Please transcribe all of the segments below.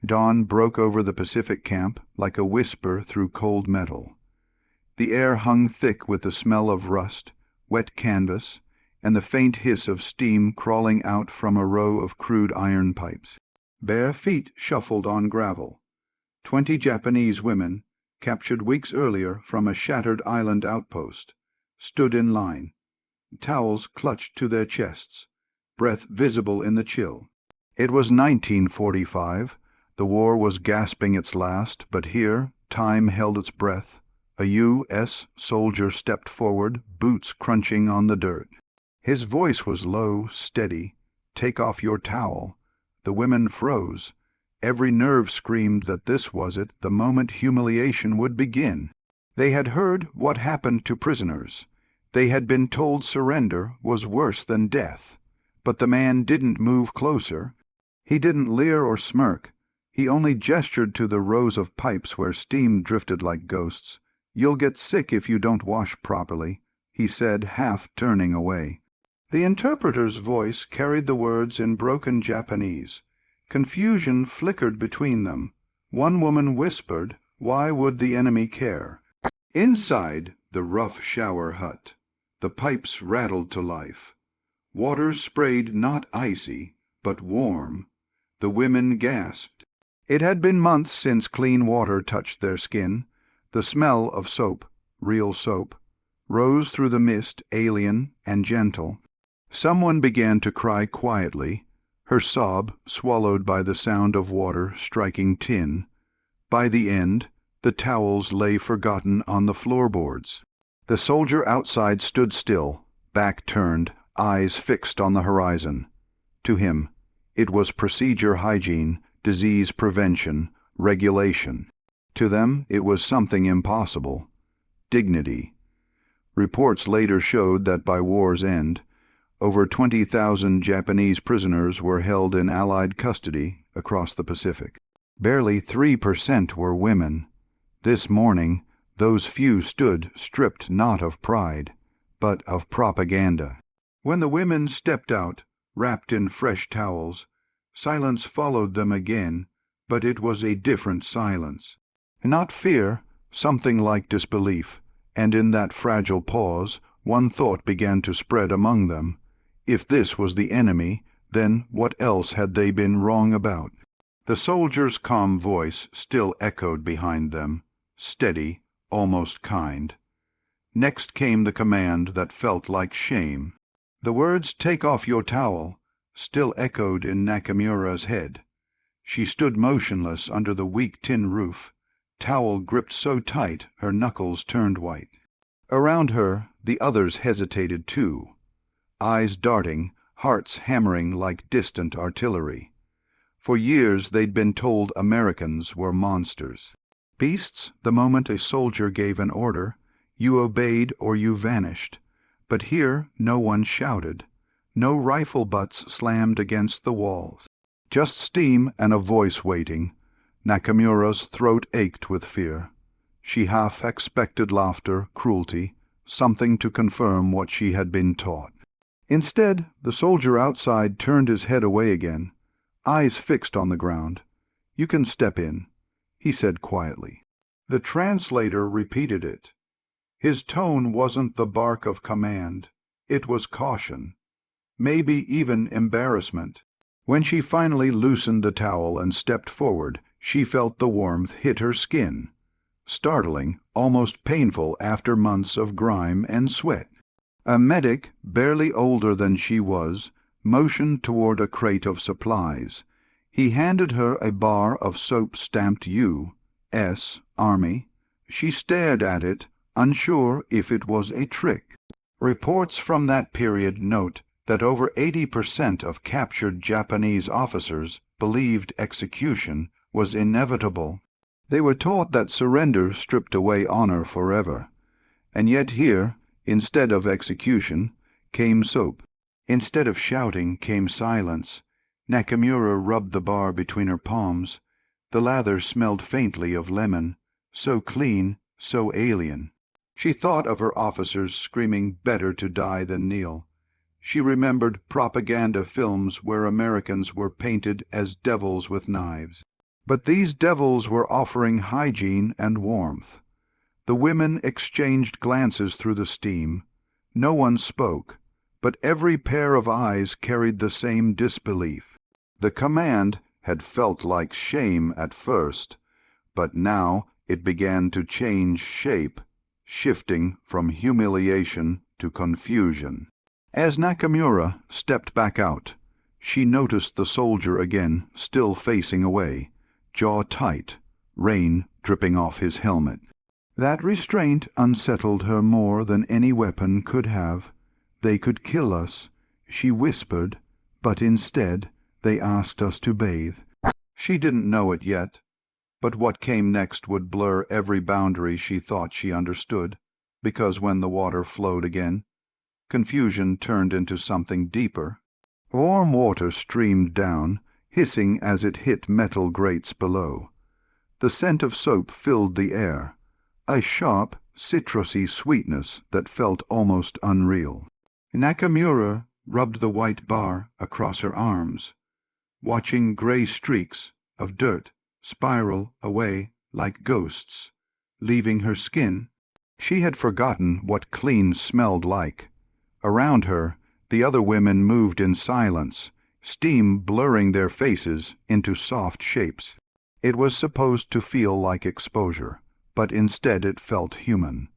Dawn broke over the Pacific camp like a whisper through cold metal. The air hung thick with the smell of rust, wet canvas, and the faint hiss of steam crawling out from a row of crude iron pipes. Bare feet shuffled on gravel. 20 Japanese women, captured weeks earlier from a shattered island outpost, stood in line, towels clutched to their chests, breath visible in the chill. It was 1945. The war was gasping its last, but here time held its breath. A U.S. soldier stepped forward, boots crunching on the dirt. His voice was low, steady. "Take off your towel." The women froze. Every nerve screamed that this was it, the moment humiliation would begin. They had heard what happened to prisoners. They had been told surrender was worse than death. But the man didn't move closer. He didn't leer or smirk. He only gestured to the rows of pipes where steam drifted like ghosts. "You'll get sick if you don't wash properly," he said, half turning away. The interpreter's voice carried the words in broken Japanese. Confusion flickered between them. One woman whispered, "Why would the enemy care?" Inside the rough shower hut, the pipes rattled to life. Water sprayed not icy, but warm. The women gasped. It had been months since clean water touched their skin. The smell of soap, real soap, rose through the mist, alien and gentle. Someone began to cry quietly, her sob swallowed by the sound of water striking tin. By the end, the towels lay forgotten on the floorboards. The soldier outside stood still, back turned, eyes fixed on the horizon. To him, it was procedure hygiene, disease prevention, regulation. To them, it was something impossible. Dignity. Reports later showed that by war's end, over 20,000 Japanese prisoners were held in Allied custody across the Pacific. Barely 3% were women. This morning, those few stood stripped not of pride, but of propaganda. When the women stepped out, wrapped in fresh towels, silence followed them again, but it was a different silence. Not fear, something like disbelief, and in that fragile pause, one thought began to spread among them. If this was the enemy, then what else had they been wrong about? The soldier's calm voice still echoed behind them, steady, almost kind. Next came the command that felt like shame. The words, "Take off your towel," still echoed in Nakamura's head. She stood motionless under the weak tin roof, towel gripped so tight her knuckles turned white. Around her, the others hesitated too, eyes darting, hearts hammering like distant artillery. For years they'd been told Americans were monsters. Beasts, the moment a soldier gave an order, you obeyed or you vanished. But here no one shouted. No rifle butts slammed against the walls. Just steam and a voice waiting. Nakamura's throat ached with fear. She half expected laughter, cruelty, something to confirm what she had been taught. Instead, the soldier outside turned his head away again, eyes fixed on the ground. "You can step in," he said quietly. The translator repeated it. His tone wasn't the bark of command. It was caution, maybe even embarrassment. When she finally loosened the towel and stepped forward, she felt the warmth hit her skin. Startling, almost painful after months of grime and sweat. A medic, barely older than she was, motioned toward a crate of supplies. He handed her a bar of soap stamped U.S. Army. She stared at it, unsure if it was a trick. Reports from that period note that over 80% of captured Japanese officers believed execution was inevitable. They were taught that surrender stripped away honor forever. And yet here, instead of execution, came soap. Instead of shouting came silence. Nakamura rubbed the bar between her palms. The lather smelled faintly of lemon, so clean, so alien. She thought of her officers screaming better to die than kneel. She remembered propaganda films where Americans were painted as devils with knives. But these devils were offering hygiene and warmth. The women exchanged glances through the steam. No one spoke, but every pair of eyes carried the same disbelief. The command had felt like shame at first, but now it began to change shape, shifting from humiliation to confusion. As Nakamura stepped back out, she noticed the soldier again, still facing away, jaw tight, rain dripping off his helmet. That restraint unsettled her more than any weapon could have. "They could kill us," she whispered, "but instead they asked us to bathe." She didn't know it yet, but what came next would blur every boundary she thought she understood, because when the water flowed again, confusion turned into something deeper. Warm water streamed down, hissing as it hit metal grates below. The scent of soap filled the air, a sharp, citrusy sweetness that felt almost unreal. Nakamura rubbed the white bar across her arms, watching gray streaks of dirt spiral away like ghosts, leaving her skin. She had forgotten what clean smelled like. Around her, the other women moved in silence, steam blurring their faces into soft shapes. It was supposed to feel like exposure, but instead it felt human.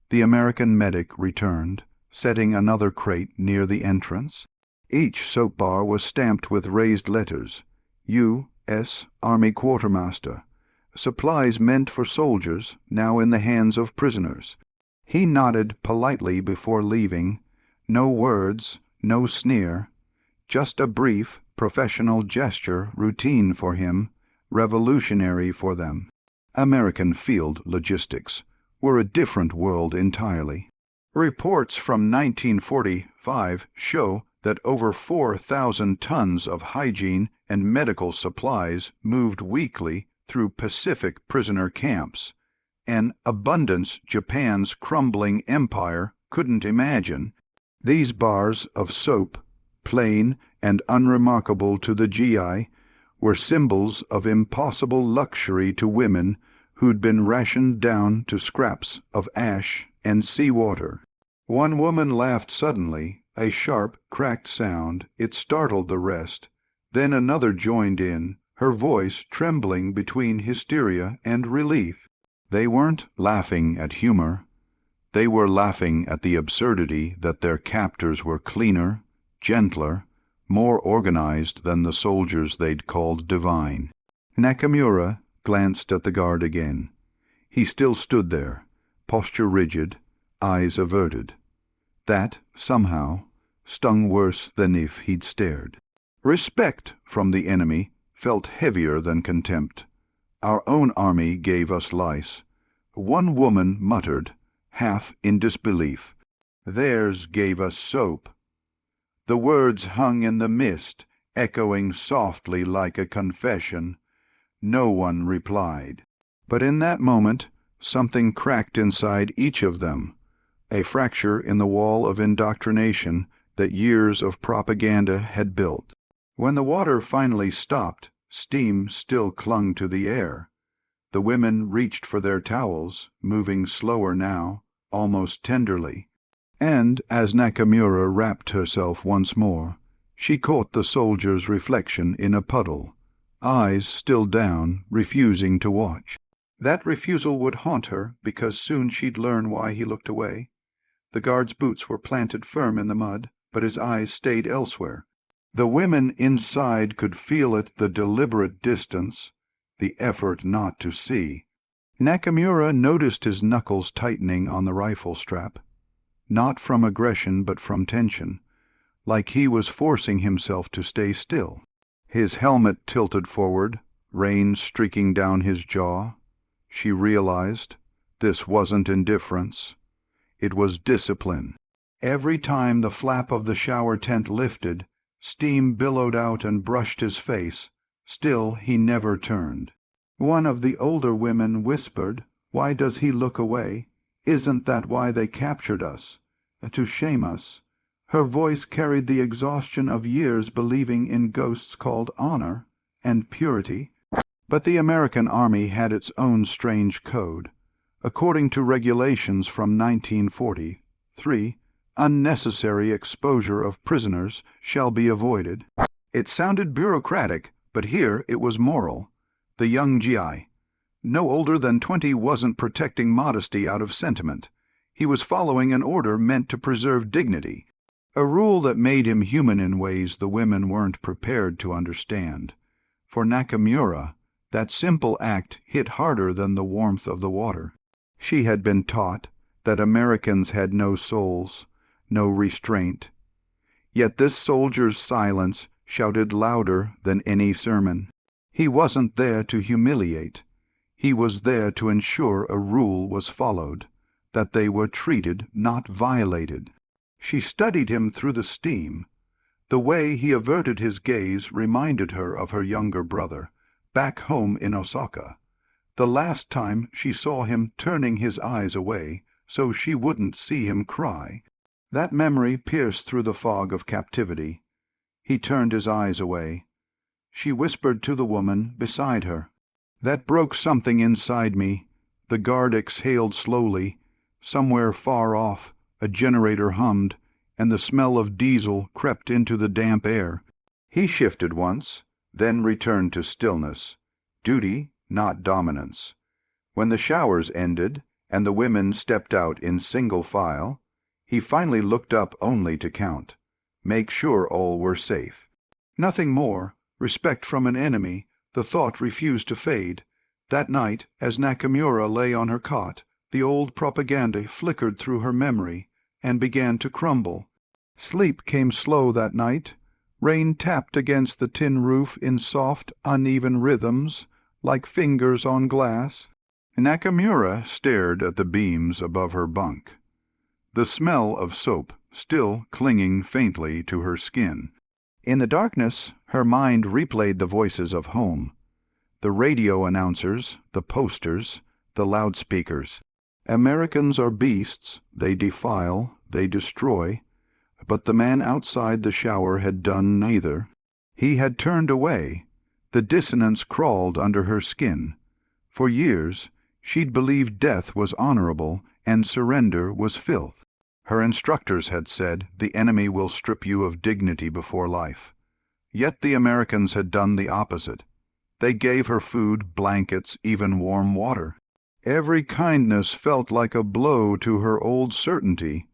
The American medic returned, setting another crate near the entrance. Each soap bar was stamped with raised letters, U.S. Army Quartermaster, supplies meant for soldiers now in the hands of prisoners. He nodded politely before leaving. No words, no sneer, just a brief, professional gesture, routine for him, revolutionary for them. American field logistics were a different world entirely. Reports from 1945 show that over 4,000 tons of hygiene and medical supplies moved weekly through Pacific prisoner camps, an abundance Japan's crumbling empire couldn't imagine. These bars of soap, plain and unremarkable to the GI, were symbols of impossible luxury to women who'd been rationed down to scraps of ash and seawater. One woman laughed suddenly, a sharp, cracked sound. It startled the rest. Then another joined in, her voice trembling between hysteria and relief. They weren't laughing at humor. They were laughing at the absurdity that their captors were cleaner, gentler, more organized than the soldiers they'd called divine. Nakamura glanced at the guard again. He still stood there, posture rigid, eyes averted. That, somehow, stung worse than if he'd stared. Respect from the enemy felt heavier than contempt. Our own army gave us lice. One woman muttered, half in disbelief, "Theirs gave us soap." The words hung in the mist, echoing softly like a confession. No one replied. But in that moment, something cracked inside each of them, a fracture in the wall of indoctrination that years of propaganda had built. When the water finally stopped, steam still clung to the air. The women reached for their towels, moving slower now, almost tenderly. And as Nakamura wrapped herself once more, she caught the soldier's reflection in a puddle, eyes still down, refusing to watch. That refusal would haunt her, because soon she'd learn why he looked away. The guard's boots were planted firm in the mud, but his eyes stayed elsewhere. The women inside could feel it, the deliberate distance, the effort not to see. Nakamura noticed his knuckles tightening on the rifle strap, not from aggression but from tension, like he was forcing himself to stay still. His helmet tilted forward, rain streaking down his jaw. She realized this wasn't indifference. It was discipline. Every time the flap of the shower tent lifted, steam billowed out and brushed his face. Still he never turned. One of the older women whispered, "Why does he look away? Isn't that why they captured us? To shame us?" Her voice carried the exhaustion of years believing in ghosts called honor and purity. But the American Army had its own strange code. According to regulations from 1943, unnecessary exposure of prisoners shall be avoided. It sounded bureaucratic, but here it was moral. The young GI, no older than 20, wasn't protecting modesty out of sentiment. He was following an order meant to preserve dignity, a rule that made him human in ways the women weren't prepared to understand. For Nakamura, that simple act hit harder than the warmth of the water. She had been taught that Americans had no souls, no restraint. Yet this soldier's silence shouted louder than any sermon. He wasn't there to humiliate. He was there to ensure a rule was followed, that they were treated, not violated. She studied him through the steam. The way he averted his gaze reminded her of her younger brother, back home in Osaka. The last time she saw him turning his eyes away so she wouldn't see him cry. That memory pierced through the fog of captivity. He turned his eyes away. She whispered to the woman beside her. That broke something inside me. The guard exhaled slowly. Somewhere far off, a generator hummed, and the smell of diesel crept into the damp air. He shifted once, then returned to stillness. Duty, not dominance. When the showers ended, and the women stepped out in single file, he finally looked up only to count, make sure all were safe. Nothing more, respect from an enemy, the thought refused to fade. That night, as Nakamura lay on her cot, the old propaganda flickered through her memory and began to crumble. Sleep came slow that night. Rain tapped against the tin roof in soft, uneven rhythms, like fingers on glass. Nakamura stared at the beams above her bunk, the smell of soap still clinging faintly to her skin. In the darkness, her mind replayed the voices of home, the radio announcers, the posters, the loudspeakers. Americans are beasts, they defile, they destroy, but the man outside the shower had done neither. He had turned away. The dissonance crawled under her skin. For years, she'd believed death was honorable and surrender was filth. Her instructors had said, the enemy will strip you of dignity before life. Yet the Americans had done the opposite. They gave her food, blankets, even warm water. Every kindness felt like a blow to her old certainty.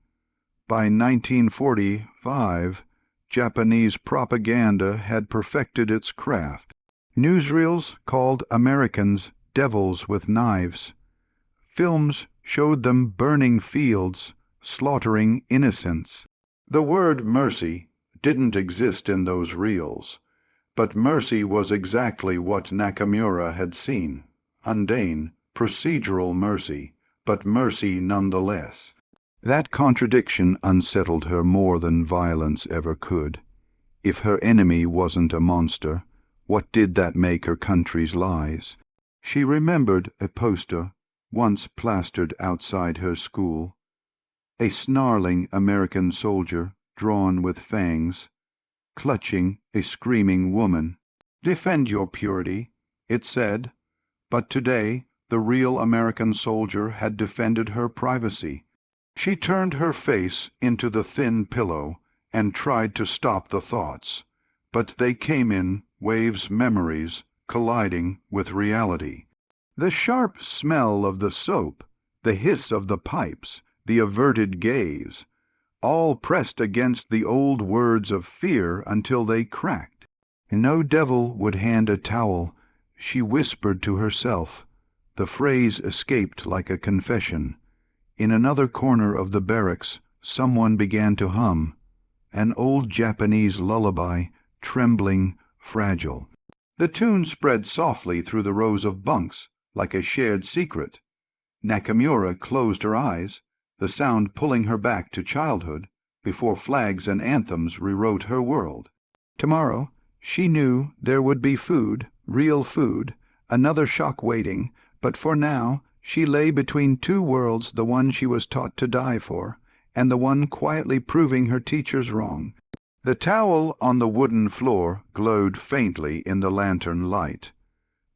By 1945, Japanese propaganda had perfected its craft. Newsreels called Americans devils with knives. Films showed them burning fields, slaughtering innocents. The word mercy didn't exist in those reels, but mercy was exactly what Nakamura had seen. Mundane, procedural mercy, but mercy nonetheless. That contradiction unsettled her more than violence ever could. If her enemy wasn't a monster, what did that make her country's lies? She remembered a poster once plastered outside her school. A snarling American soldier, drawn with fangs, clutching a screaming woman. "Defend your purity," it said, but today the real American soldier had defended her privacy. She turned her face into the thin pillow and tried to stop the thoughts, but they came in waves, memories colliding with reality. The sharp smell of the soap, the hiss of the pipes, the averted gaze, all pressed against the old words of fear until they cracked. No devil would hand a towel, she whispered to herself. The phrase escaped like a confession. In another corner of the barracks, someone began to hum, an old Japanese lullaby, trembling, fragile. The tune spread softly through the rows of bunks, like a shared secret. Nakamura closed her eyes, the sound pulling her back to childhood, before flags and anthems rewrote her world. Tomorrow, she knew there would be food, real food, another shock waiting, but for now, she lay between two worlds, the one she was taught to die for, and the one quietly proving her teachers wrong. The towel on the wooden floor glowed faintly in the lantern light.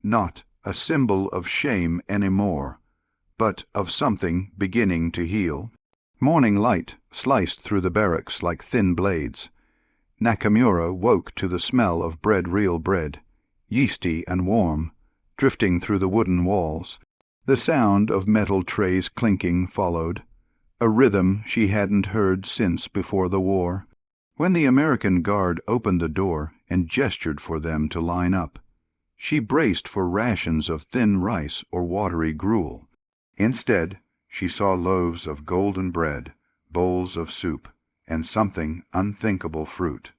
not a symbol of shame anymore, but of something beginning to heal. Morning light sliced through the barracks like thin blades. Nakamura woke to the smell of real bread, yeasty and warm, drifting through the wooden walls. The sound of metal trays clinking followed, a rhythm she hadn't heard since before the war. When the American guard opened the door and gestured for them to line up, she braced for rations of thin rice or watery gruel. Instead, she saw loaves of golden bread, bowls of soup, and something unthinkable fruit.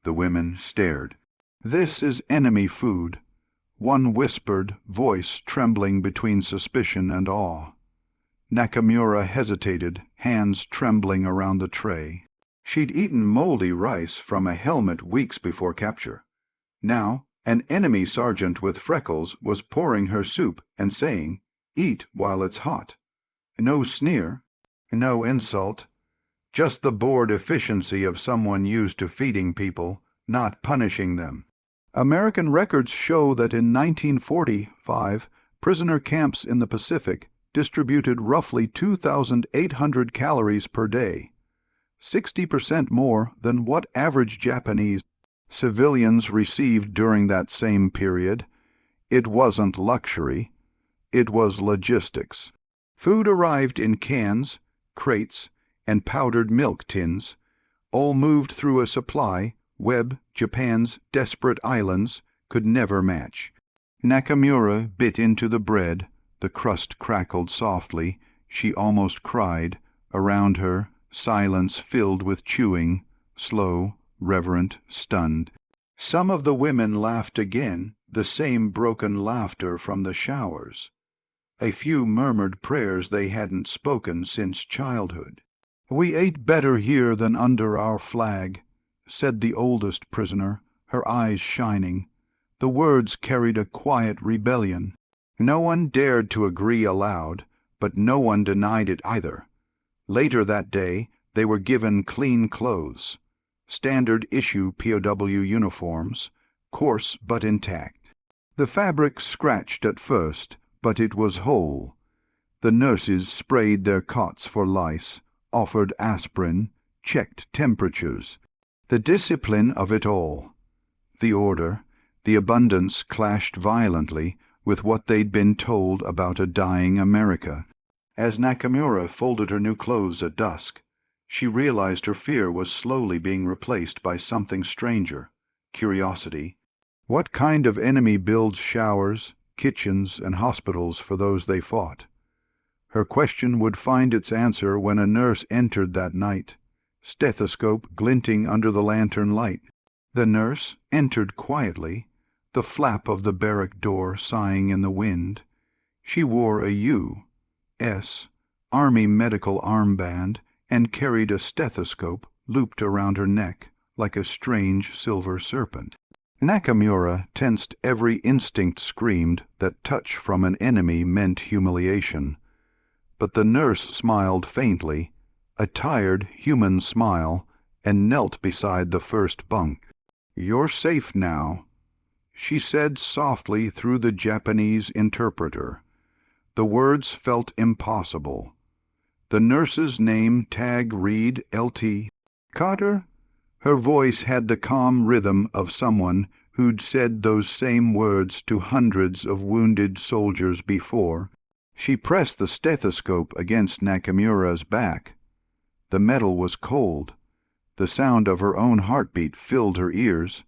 The women stared. "This is enemy food," one whispered, voice trembling between suspicion and awe. Nakamura hesitated, hands trembling around the tray. She'd eaten moldy rice from a helmet weeks before capture. Now, an enemy sergeant with freckles was pouring her soup and saying, "Eat while it's hot." No sneer, no insult, just the bored efficiency of someone used to feeding people, not punishing them. American records show that in 1945, prisoner camps in the Pacific distributed roughly 2,800 calories per day, 60% more than what average Japanese civilians received during that same period. It wasn't luxury, it was logistics. Food arrived in cans, crates, and powdered milk tins, all moved through a supply web Japan's desperate islands could never match. Nakamura bit into the bread, the crust crackled softly, she almost cried. Around her, silence filled with chewing, slow, reverent, stunned. Some of the women laughed again, the same broken laughter from the showers. A few murmured prayers they hadn't spoken since childhood. "We ate better here than under our flag," said the oldest prisoner, her eyes shining. The words carried a quiet rebellion. No one dared to agree aloud, but no one denied it either. Later that day, they were given clean clothes, standard issue POW uniforms, coarse but intact. The fabric scratched at first, but it was whole. The nurses sprayed their cots for lice, offered aspirin, checked temperatures. The discipline of it all, the order, the abundance clashed violently with what they'd been told about a dying America. As Nakamura folded her new clothes at dusk, she realized her fear was slowly being replaced by something stranger, curiosity. What kind of enemy builds showers, kitchens, and hospitals for those they fought? Her question would find its answer when a nurse entered that night, stethoscope glinting under the lantern light. The nurse entered quietly, the flap of the barrack door sighing in the wind. She wore a U.S. Army medical armband and carried a stethoscope looped around her neck like a strange silver serpent. Nakamura tensed. Every instinct screamed that touch from an enemy meant humiliation. But the nurse smiled faintly, a tired human smile, and knelt beside the first bunk. "You're safe now," she said softly through the Japanese interpreter. The words felt impossible. The nurse's name tag read LT. "Carter?" Her voice had the calm rhythm of someone who'd said those same words to hundreds of wounded soldiers before. She pressed the stethoscope against Nakamura's back. The metal was cold. The sound of her own heartbeat filled her ears,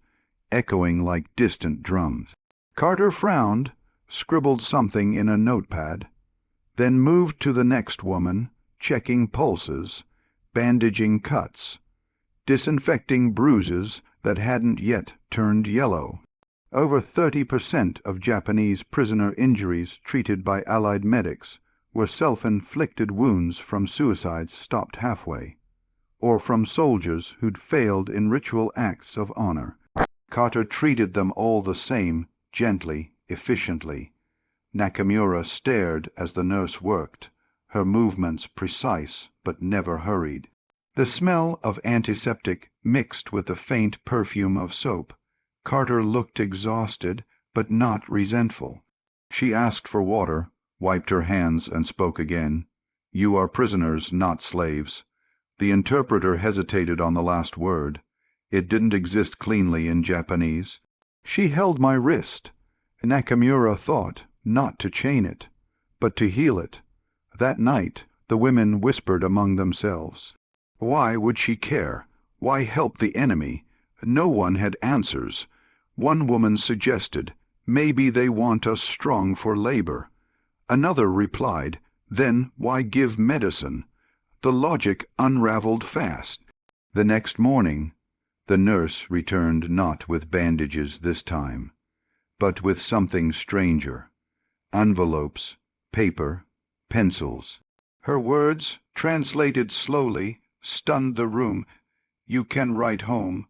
echoing like distant drums. Carter frowned, scribbled something in a notepad, then moved to the next woman, checking pulses, bandaging cuts, disinfecting bruises that hadn't yet turned yellow. Over 30% of Japanese prisoner injuries treated by Allied medics were self-inflicted wounds from suicides stopped halfway, or from soldiers who'd failed in ritual acts of honor. Carter treated them all the same, gently, efficiently. Nakamura stared as the nurse worked, her movements precise but never hurried. The smell of antiseptic mixed with the faint perfume of soap. Carter looked exhausted but not resentful. She asked for water, wiped her hands, and spoke again. "You are prisoners, not slaves." The interpreter hesitated on the last word. It didn't exist cleanly in Japanese. She held my wrist. Nakamura thought not to chain it, but to heal it. That night, the women whispered among themselves. Why would she care? Why help the enemy? No one had answers. One woman suggested, "Maybe they want us strong for labor." Another replied, "Then why give medicine?" The logic unraveled fast. The next morning, the nurse returned not with bandages this time, but with something stranger. Envelopes, paper, pencils. Her words, translated slowly, stunned the room. "You can write home."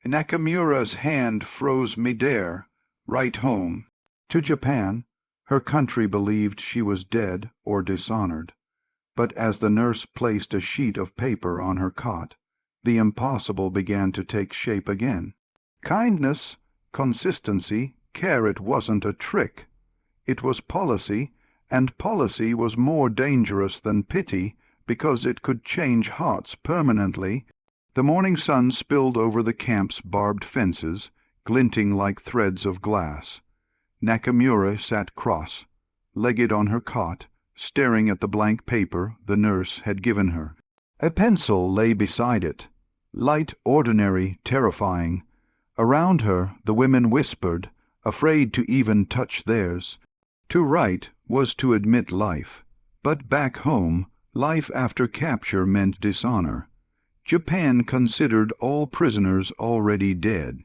Nakamura's hand froze midair. Write home. To Japan, her country believed she was dead or dishonored. But as the nurse placed a sheet of paper on her cot, the impossible began to take shape again. Kindness, consistency, care. It wasn't a trick. It was policy, and policy was more dangerous than pity because it could change hearts permanently. The morning sun spilled over the camp's barbed fences, glinting like threads of glass. Nakamura sat cross-legged on her cot, staring at the blank paper the nurse had given her. A pencil lay beside it, light, ordinary, terrifying. Around her the women whispered, afraid to even touch theirs. To write was to admit life, but back home, life after capture meant dishonor. Japan considered all prisoners already dead.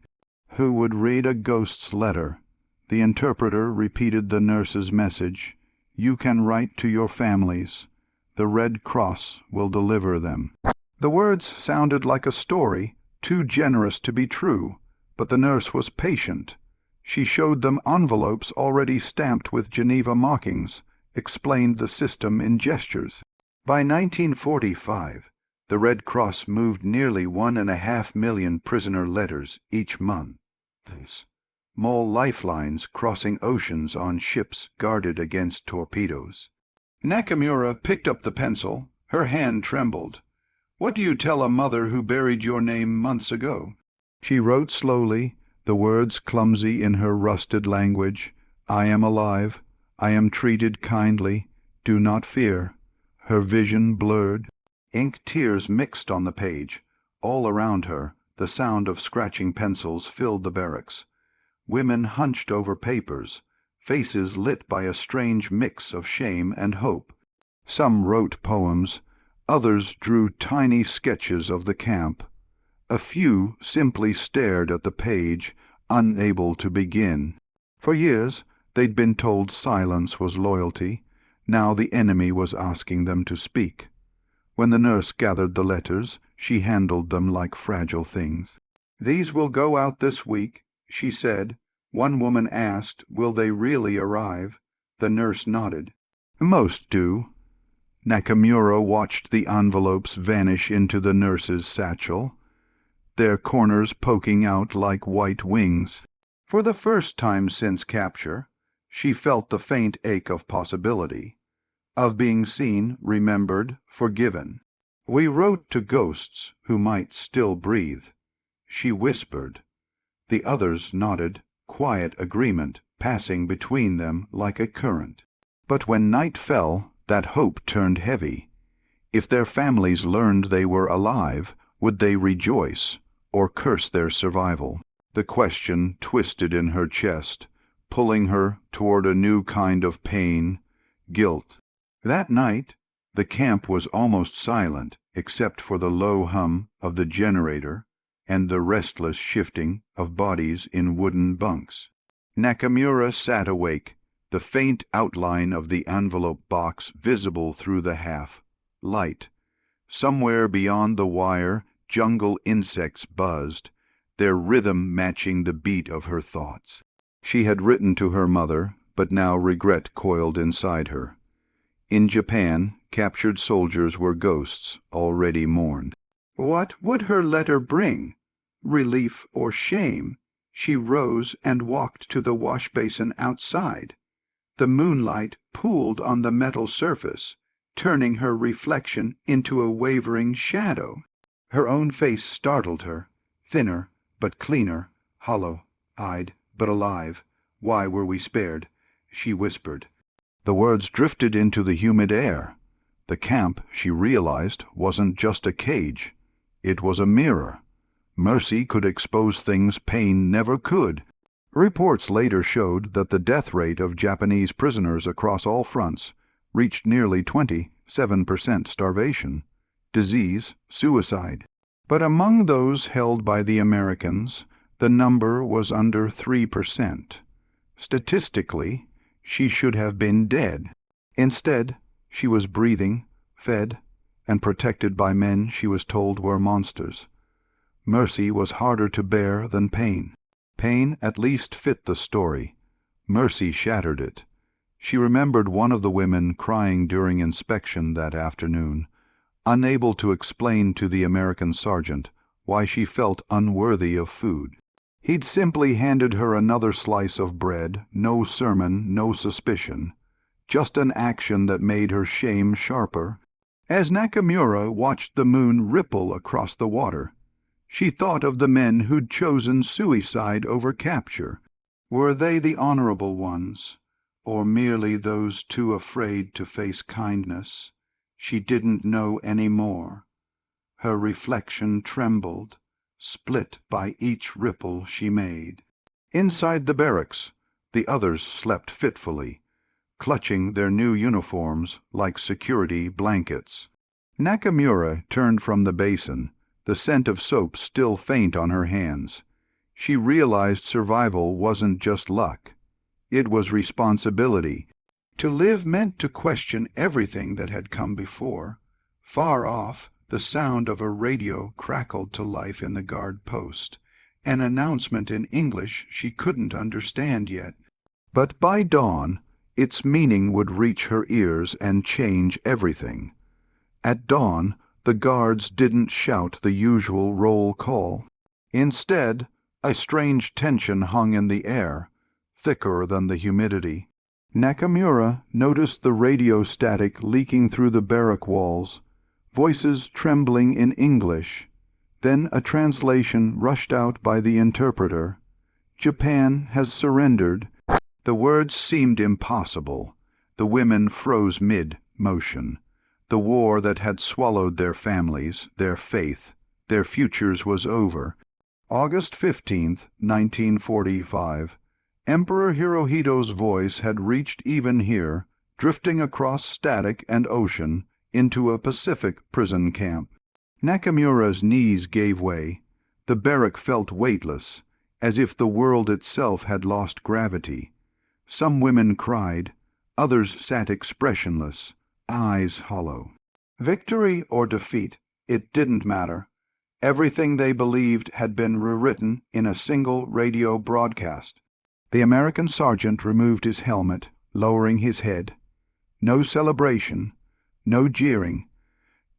Who would read a ghost's letter? The interpreter repeated the nurse's message. "You can write to your families. The Red Cross will deliver them." The words sounded like a story, too generous to be true, but the nurse was patient. She showed them envelopes already stamped with Geneva markings, explained the system in gestures. By 1945, the Red Cross moved nearly 1.5 million prisoner letters each month. Small lifelines crossing oceans on ships guarded against torpedoes. Nakamura picked up the pencil. Her hand trembled. "What do you tell a mother who buried your name months ago?" She wrote slowly, the words clumsy in her rusted language. "I am alive. I am treated kindly. Do not fear." Her vision blurred. Ink tears mixed on the page. All around her, the sound of scratching pencils filled the barracks. Women hunched over papers, faces lit by a strange mix of shame and hope. Some wrote poems, others drew tiny sketches of the camp. A few simply stared at the page, unable to begin. For years, they'd been told silence was loyalty. Now the enemy was asking them to speak. When the nurse gathered the letters, she handled them like fragile things. "These will go out this week," she said. One woman asked, "Will they really arrive?" The nurse nodded. "Most do." Nakamura watched the envelopes vanish into the nurse's satchel, their corners poking out like white wings. For the first time since capture, she felt the faint ache of possibility, of being seen, remembered, forgiven. "We wrote to ghosts who might still breathe," she whispered. The others nodded, quiet agreement passing between them like a current. But when night fell, that hope turned heavy. If their families learned they were alive, would they rejoice or curse their survival? The question twisted in her chest, pulling her toward a new kind of pain, guilt. That night, the camp was almost silent except for the low hum of the generator and the restless shifting of bodies in wooden bunks. Nakamura sat awake, the faint outline of the envelope box visible through the half-light. Somewhere beyond the wire, jungle insects buzzed, their rhythm matching the beat of her thoughts. She had written to her mother, but now regret coiled inside her. In Japan, captured soldiers were ghosts already mourned. What would her letter bring? Relief or shame? She rose and walked to the wash basin outside. The moonlight pooled on the metal surface, turning her reflection into a wavering shadow. Her own face startled her, thinner but cleaner, hollow-eyed but alive. "Why were we spared?" she whispered. The words drifted into the humid air. The camp, she realized, wasn't just a cage. It was a mirror. Mercy could expose things pain never could. Reports later showed that the death rate of Japanese prisoners across all fronts reached nearly 27% starvation, disease, suicide. But among those held by the Americans, the number was under 3%. Statistically, she should have been dead. Instead, she was breathing, fed, and protected by men she was told were monsters. Mercy was harder to bear than pain. Pain at least fit the story. Mercy shattered it. She remembered one of the women crying during inspection that afternoon, unable to explain to the American sergeant why she felt unworthy of food. He'd simply handed her another slice of bread, no sermon, no suspicion, just an action that made her shame sharper. As Nakamura watched the moon ripple across the water, she thought of the men who'd chosen suicide over capture. Were they the honorable ones, or merely those too afraid to face kindness? She didn't know any more. Her reflection trembled, split by each ripple she made. Inside the barracks, the others slept fitfully, clutching their new uniforms like security blankets. Nakamura turned from the basin, the scent of soap still faint on her hands. She realized survival wasn't just luck. It was responsibility. To live meant to question everything that had come before. Far off, the sound of a radio crackled to life in the guard post, an announcement in English she couldn't understand yet. But by dawn, its meaning would reach her ears and change everything. At dawn, the guards didn't shout the usual roll call. Instead, a strange tension hung in the air, thicker than the humidity. Nakamura noticed the radio static leaking through the barrack walls, voices trembling in English. Then a translation rushed out by the interpreter. "Japan has surrendered." The words seemed impossible. The women froze mid-motion. The war that had swallowed their families, their faith, their futures was over. August 15th, 1945. Emperor Hirohito's voice had reached even here, drifting across static and ocean into a Pacific prison camp. Nakamura's knees gave way. The barrack felt weightless, as if the world itself had lost gravity. Some women cried, others sat expressionless, eyes hollow. Victory or defeat, it didn't matter. Everything they believed had been rewritten in a single radio broadcast. The American sergeant removed his helmet, lowering his head. No celebration, no jeering,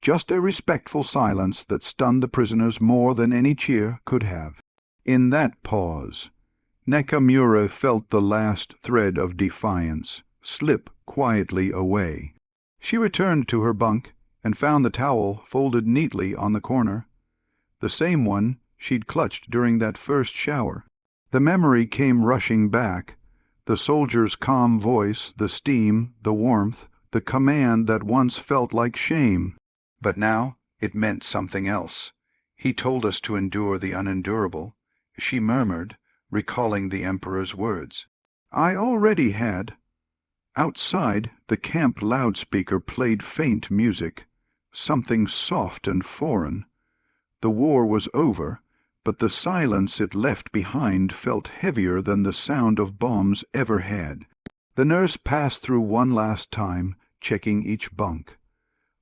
just a respectful silence that stunned the prisoners more than any cheer could have. In that pause, Nakamura felt the last thread of defiance slip quietly away. She returned to her bunk and found the towel folded neatly on the corner, the same one she'd clutched during that first shower. The memory came rushing back, the soldier's calm voice, the steam, the warmth, the command that once felt like shame. But now it meant something else. "He told us to endure the unendurable," she murmured, recalling the Emperor's words. "I already had." Outside, the camp loudspeaker played faint music, something soft and foreign. The war was over, but the silence it left behind felt heavier than the sound of bombs ever had. The nurse passed through one last time, checking each bunk.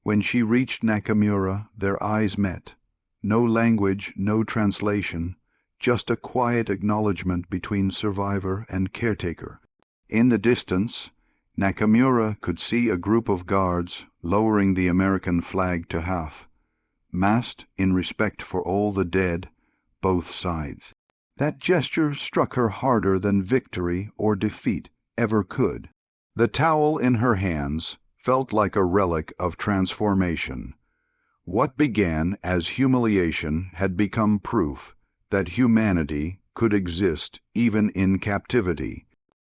When she reached Nakamura, their eyes met. No language, no translation, just a quiet acknowledgement between survivor and caretaker. In the distance, Nakamura could see a group of guards lowering the American flag to half, massed in respect for all the dead, both sides. That gesture struck her harder than victory or defeat ever could. The towel in her hands felt like a relic of transformation. What began as humiliation had become proof that humanity could exist even in captivity.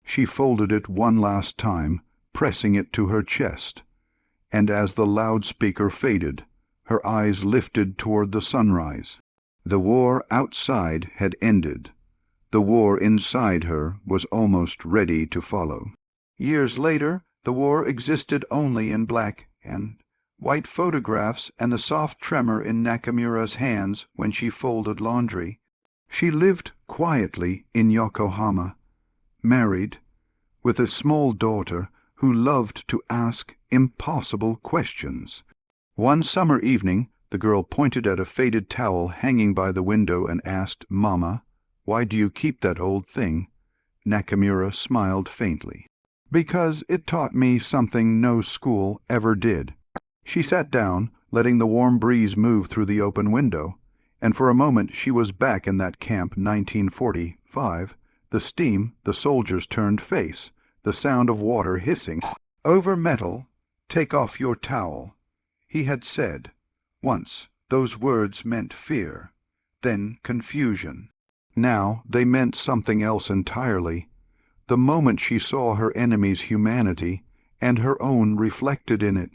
She folded it one last time, pressing it to her chest, and as the loudspeaker faded, her eyes lifted toward the sunrise. The war outside had ended. The war inside her was almost ready to follow. Years later, the war existed only in black and white photographs and the soft tremor in Nakamura's hands when she folded laundry. She lived quietly in Yokohama, married, with a small daughter who loved to ask impossible questions. One summer evening, the girl pointed at a faded towel hanging by the window and asked, "Mama, why do you keep that old thing?" Nakamura smiled faintly. "Because it taught me something no school ever did." She sat down, letting the warm breeze move through the open window, and for a moment she was back in that camp 1945, the steam the soldiers turned face, the sound of water hissing over metal. "Take off your towel," he had said. Once those words meant fear, then confusion. Now they meant something else entirely. The moment she saw her enemy's humanity and her own reflected in it.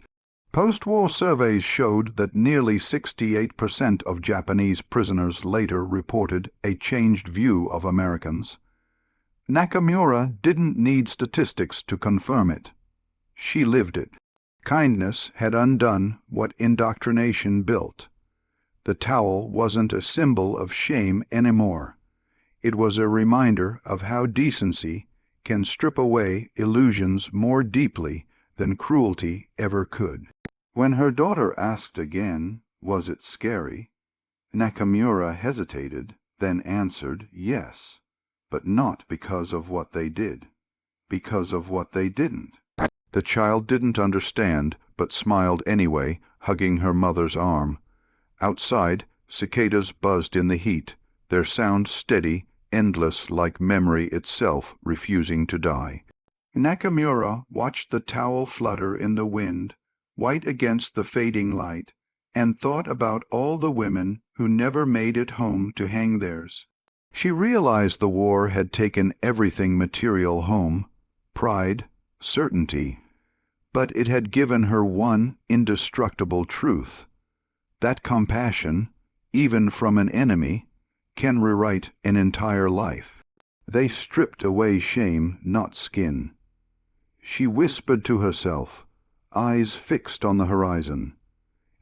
Post-war surveys showed that nearly 68% of Japanese prisoners later reported a changed view of Americans. Nakamura didn't need statistics to confirm it. She lived it. Kindness had undone what indoctrination built. The towel wasn't a symbol of shame anymore. It was a reminder of how decency can strip away illusions more deeply than cruelty ever could. When her daughter asked again, "Was it scary?" Nakamura hesitated, then answered, "Yes, but not because of what they did, because of what they didn't." The child didn't understand, but smiled anyway, hugging her mother's arm. Outside, cicadas buzzed in the heat, their sound steady, endless like memory itself refusing to die. Nakamura watched the towel flutter in the wind, white against the fading light, and thought about all the women who never made it home to hang theirs. She realized the war had taken everything material home, pride, certainty, but it had given her one indestructible truth, that compassion, even from an enemy, can rewrite an entire life. They stripped away shame, not skin. She whispered to herself, eyes fixed on the horizon,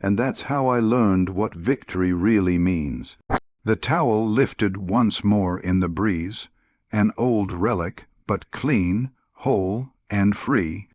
"And that's how I learned what victory really means." The towel lifted once more in the breeze, an old relic, but clean, whole, and free.